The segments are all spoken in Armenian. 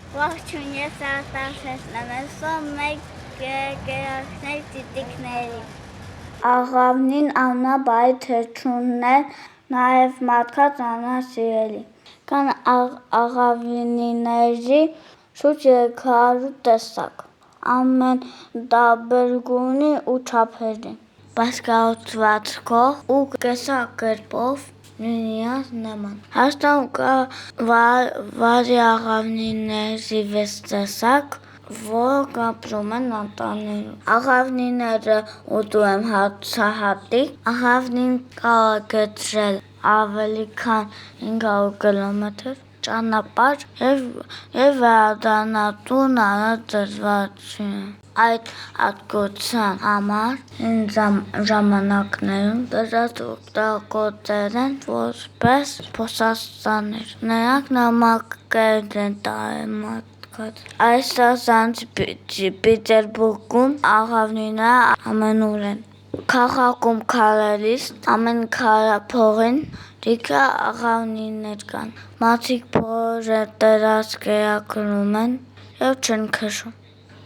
Ողջույն, ես Արտակ Շեշտան եմ, սով մեկ գերակներ տիտիկների։ Աղավնին ամնաբայի թրջունն է, նաև մարդկաց ամնասիրելի։ Կան աղավնիների շուրջ 300 տեսակ, ամեն տարբերությունի ու չափերի, բացկայուցվածքով ու կենսակերպով միմյանց նման։ Հայաստանում կա վարի աղավնիների 6 տեսակ, որոնք ապրում են անտառներում։ Աղավնիները ուտում են հացահատիկ, աղավնին կարող է կտրել ավելի քան 500 կիլոմետր ճանապարհ և վերադառնալ տուն առանց դժվարությունների։ Այդ հատկության համար հին ժամանակներում դրանց օգտագործել են որպես փոսաստաններ։ Նրանք նամակներ են տարել մարդկանց։ Այս տարածաշրջանում Պետերբուրգում աղավնիները ամենուր են։ Քաղաքում քայլելիս ամեն քայլափողին լիքը աղավնիներ կան։ Մարդիկ բոլորը դրանց կերակրում են և չեն քշում։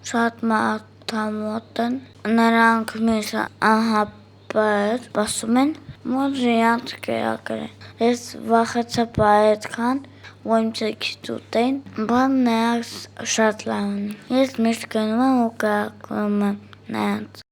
Շատ մարդամոտ են, նրանք միշտ անհապաղ սպասում են, որ իրենց կերակրեն։ Ես վախեցա այդքան, որ իմ ձեռքից ուտեին, բայց նրանք շատ լավ են։ Ես միշտ գնում եմ ու կերակրում եմ նրանց։